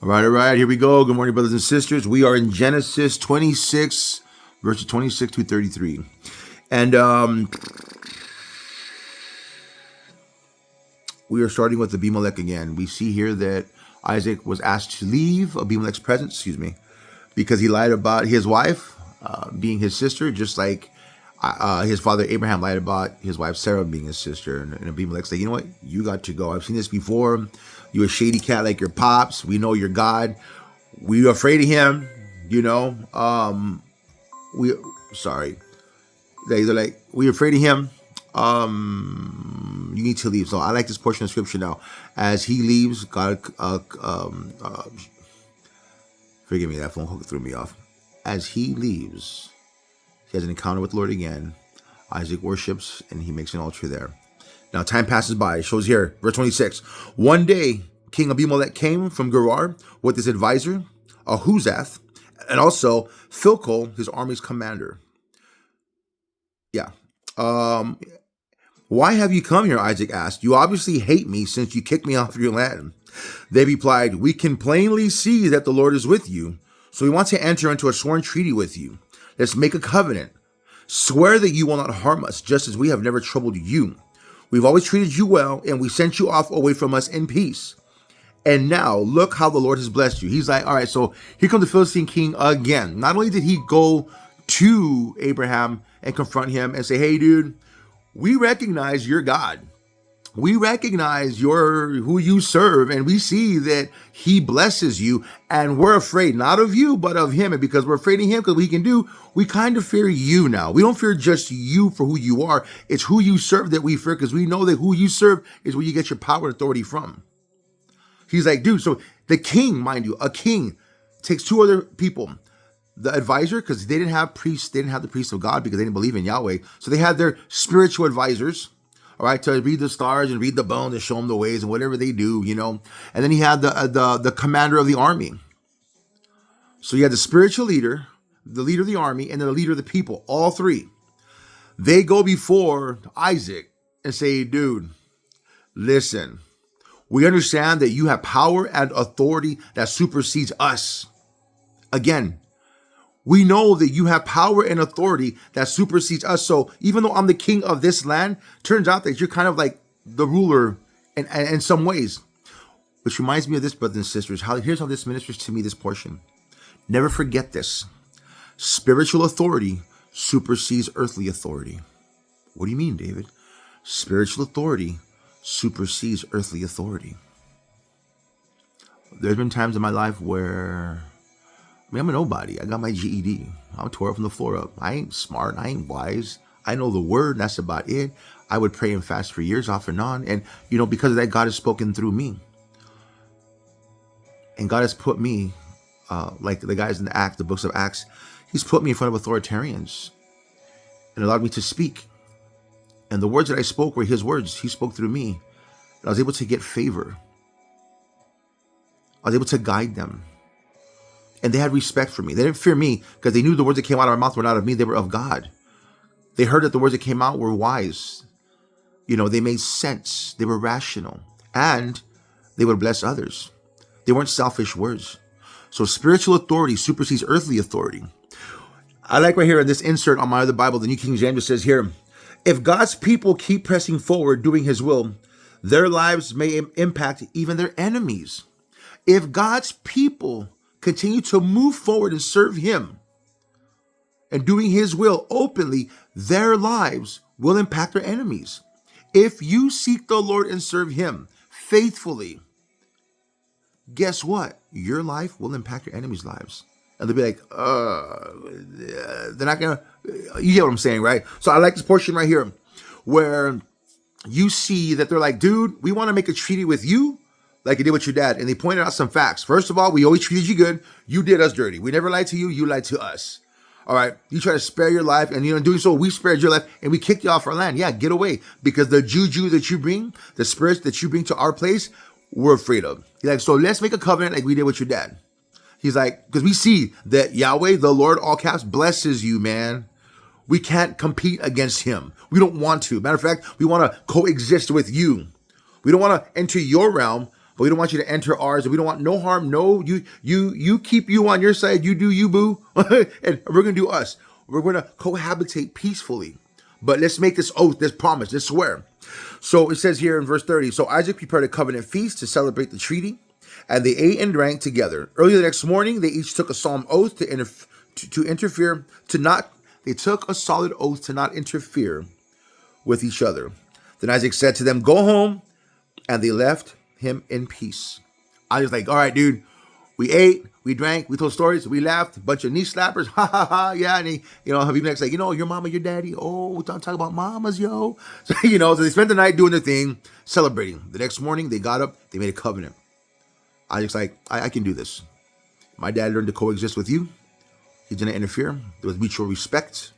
All right, here we go. Good morning, brothers and sisters. We are in Genesis 26, verses 26 to 33. And we are starting with Abimelech again. We see here that Isaac was asked to leave Abimelech's presence, because he lied about his wife being his sister, just like his father Abraham lied about his wife Sarah being his sister. And Abimelech's like, you know what? You got to go. I've seen this before. You a shady cat like your pops. We know you're God. We are afraid of him. They're like, we're afraid of him. You need to leave. So I like this portion of scripture now. As he leaves, God, forgive me, that phone hook threw me off. As he leaves, he has an encounter with the Lord again. Isaac worships and he makes an altar there. Now time passes by. It shows here, verse 26. One day, King Abimelech came from Gerar with his advisor, Ahuzath, and also Phicol, his army's commander. Yeah. Why have you come here? Isaac asked. You obviously hate me since you kicked me off your land. They replied, we can plainly see that the Lord is with you, so we want to enter into a sworn treaty with you. Let's make a covenant. Swear that you will not harm us, just as we have never troubled you. We've always treated you well, and we sent you off away from us in peace. And now, look how the Lord has blessed you. He's like, all right, so here comes the Philistine king again. Not only did he go to Abraham and confront him and say, hey, dude, we recognize you're God. We recognize who you serve, and we see that he blesses you, and we're afraid not of you, but of him. And because we're afraid of him, because we can do, we kind of fear you now. We don't fear just you for who you are. It's who you serve that we fear, because we know that who you serve is where you get your power and authority from. He's like, dude, so the king, mind you, a king takes two other people. The advisor, because they didn't have priests, they didn't have the priests of God because they didn't believe in Yahweh. So they had their spiritual advisors, all right, to read the stars and read the bones and show them the ways and whatever they do, And then he had the commander of the army. So you had the spiritual leader, the leader of the army, and then the leader of the people, all three. They go before Isaac and say, dude, listen, we understand that you have power and authority that supersedes us. Again, we know that you have power and authority that supersedes us. So even though I'm the king of this land, turns out that you're kind of like the ruler in some ways. Which reminds me of this, brothers and sisters. Here's how this ministers to me, this portion. Never forget this. Spiritual authority supersedes earthly authority. What do you mean, David? Spiritual authority supersedes earthly authority. There's been times in my life where I'm a nobody. I got my GED. I'm tore from the floor up. I ain't smart. I ain't wise. I know the word, and that's about it. I would pray and fast for years off and on. And, because of that, God has spoken through me. And God has put me, like the guys in the books of Acts, he's put me in front of authoritarians and allowed me to speak. And the words that I spoke were his words. He spoke through me. And I was able to get favor. I was able to guide them. And they had respect for me. They didn't fear me because they knew the words that came out of my mouth were not of me. They were of God. They heard that the words that came out were wise. They made sense. They were rational. And they would bless others. They weren't selfish words. So spiritual authority supersedes earthly authority. I like right here in this insert on my other Bible, the New King James says here, if God's people keep pressing forward, doing his will, their lives may impact even their enemies. If God's people continue to move forward and serve him and doing his will openly, their lives will impact their enemies. If you seek the Lord and serve him faithfully, guess what? Your life will impact your enemies' lives. And they'll be like, they're not going to, you get what I'm saying, right? So I like this portion right here where you see that they're like, dude, we want to make a treaty with you like you did with your dad. And they pointed out some facts. First of all, we always treated you good. You did us dirty. We never lied to you. You lied to us. All right. You try to spare your life. And in doing so, we spared your life and we kicked you off our land. Yeah, get away. Because the juju that you bring, the spirits that you bring to our place, we're afraid of. He's like, so let's make a covenant like we did with your dad. He's like, because we see that Yahweh, the Lord, all caps, blesses you, man. We can't compete against him. We don't want to. Matter of fact, we want to coexist with you. We don't want to enter your realm, but we don't want you to enter ours, and we don't want no harm. No, you keep you on your side. You do you, boo, and we're gonna do us. We're gonna cohabitate peacefully. But let's make this oath, this promise, this swear. So it says here in verse 30, so Isaac prepared a covenant feast to celebrate the treaty, and they ate and drank together. Early the next morning, they each took a solemn oath they took a solid oath to not interfere with each other. Then Isaac said to them, go home, and they left him in peace. I was like, all right, dude, we ate, we drank, we told stories, we laughed, a bunch of knee slappers, ha ha ha, yeah, and he, Abimelech's like, your mama, your daddy, oh, don't talk about mamas, yo. So, so they spent the night doing their thing, celebrating. The next morning, they got up, they made a covenant. Isaac's like, I can do this. My dad learned to coexist with you. He didn't interfere. There was mutual respect.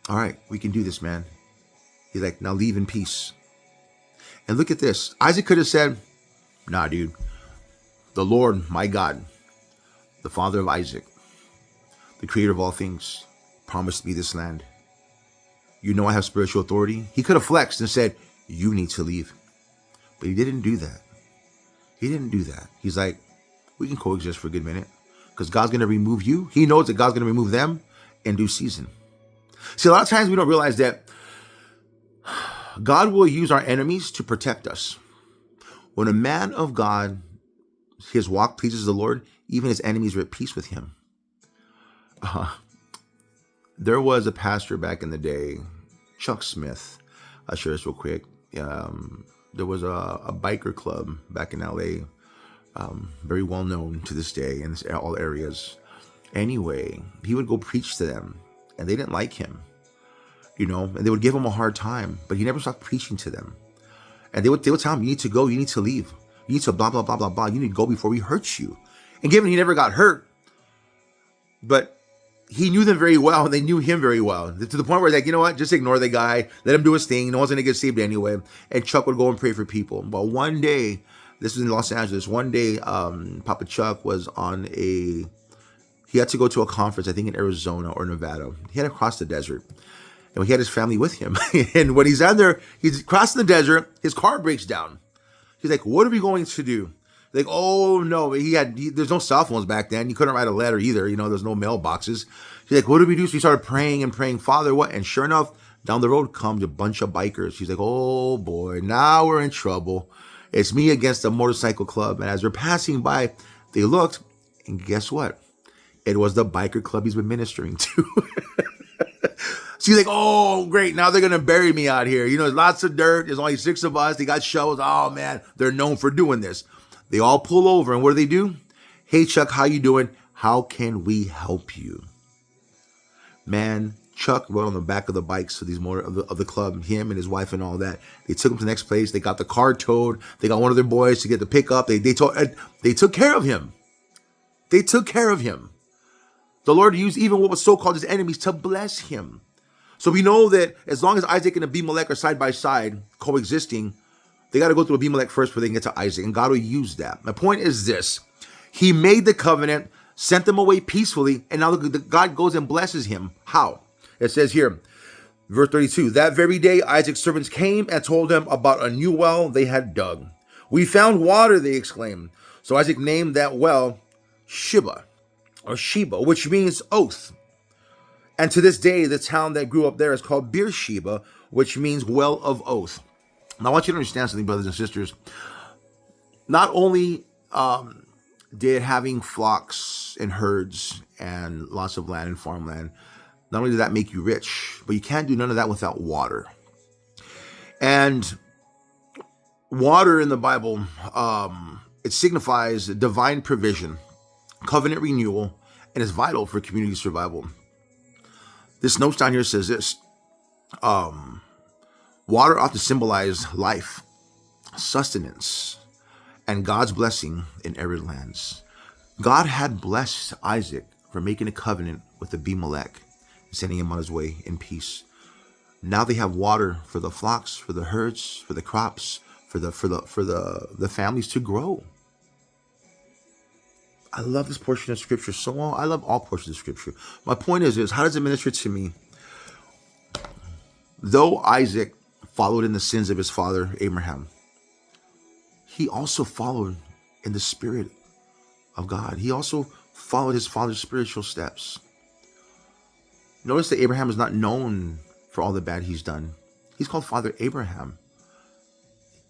All right, we can do this, man. He's like, now leave in peace. And look at this. Isaac could have said, nah, dude. The Lord, my God, the father of Isaac, the creator of all things, promised me this land. You know I have spiritual authority. He could have flexed and said, you need to leave. But he didn't do that. He didn't do that. He's like, we can coexist for a good minute because God's going to remove you. He knows that God's going to remove them in due season. See, a lot of times we don't realize that God will use our enemies to protect us. When a man of God, his walk pleases the Lord, even his enemies are at peace with him. There was a pastor back in the day, Chuck Smith. I'll share this real quick. There was a biker club back in LA, very well known to this day in all areas. Anyway, he would go preach to them, and they didn't like him, and they would give him a hard time, but he never stopped preaching to them. And they would tell him, you need to go, you need to leave, you need to blah, blah, blah, blah, blah, you need to go before we hurt you. And given he never got hurt, but he knew them very well, and they knew him very well, to the point where like, you know what, just ignore the guy, let him do his thing, no one's going to get saved anyway. And Chuck would go and pray for people. But one day, this was in Los Angeles, one day, Papa Chuck was he had to go to a conference, I think in Arizona or Nevada. He had to cross the desert. And he had his family with him. And when he's out there, he's crossing the desert, his car breaks down. He's like, what are we going to do? Like, oh no, there's no cell phones back then. You couldn't write a letter either. There's no mailboxes. He's like, what do we do? So he started praying and praying, Father, what? And sure enough, down the road comes a bunch of bikers. He's like, oh boy, now we're in trouble. It's me against the motorcycle club. And as they're passing by, they looked, and guess what? It was the biker club he's been ministering to. So he's like, oh, great. Now they're going to bury me out here. There's lots of dirt. There's only 6 of us. They got shovels. Oh, man, they're known for doing this. They all pull over. And what do? Hey, Chuck, how you doing? How can we help you? Man, Chuck rode on the back of the bikes of the club, him and his wife and all that. They took him to the next place. They got the car towed. They got one of their boys to get the pickup. They took care of him. They took care of him. The Lord used even what was so-called his enemies to bless him. So we know that as long as Isaac and Abimelech are side by side, coexisting, they got to go through Abimelech first before they can get to Isaac. And God will use that. My point is this. He made the covenant, sent them away peacefully, and now God goes and blesses him. How? It says here, verse 32, that very day Isaac's servants came and told him about a new well they had dug. We found water, they exclaimed. So Isaac named that well Sheba, which means oath. And to this day, the town that grew up there is called Beersheba, which means well of oath. Now, I want you to understand something, brothers and sisters. Not only did having flocks and herds and lots of land and farmland, not only did that make you rich, but you can't do none of that without water. And water in the Bible, it signifies divine provision, covenant renewal, and is vital for community survival. This note down here says this. Water ought to symbolize life, sustenance, and God's blessing in arid lands. God had blessed Isaac for making a covenant with Abimelech and sending him on his way in peace. Now they have water for the flocks, for the herds, for the crops, for the families to grow. I love this portion of scripture so well. I love all portions of scripture. My point is how does it minister to me? Though Isaac followed in the sins of his father Abraham, he also followed in the spirit of God. He also followed his father's spiritual steps. Notice that Abraham is not known for all the bad he's done. He's called Father Abraham.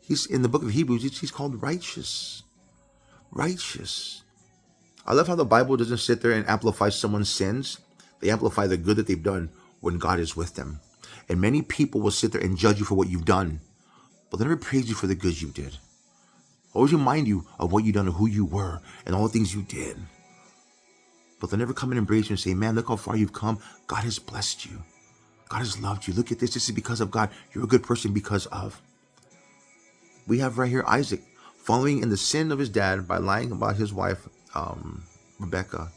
He's in the book of Hebrews, he's called righteous. Righteous. I love how the Bible doesn't sit there and amplify someone's sins. They amplify the good that they've done when God is with them. And many people will sit there and judge you for what you've done, but they never praise you for the good you did. Always remind you of what you've done and who you were and all the things you did. But they'll never come and embrace you and say, man, look how far you've come. God has blessed you. God has loved you. Look at this. This is because of God. You're a good person because of. We have right here Isaac following in the sin of his dad by lying about his wife, Rebecca,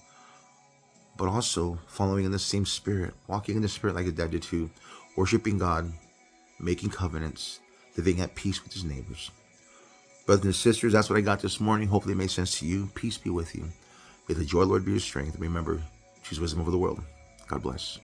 but also following in the same spirit, walking in the spirit like his dad did too, worshiping God, making covenants, living at peace with his neighbors. Brothers and sisters, that's what I got this morning. Hopefully it made sense to you. Peace be with you. May the joy of the Lord be your strength. And remember, choose wisdom over the world. God bless.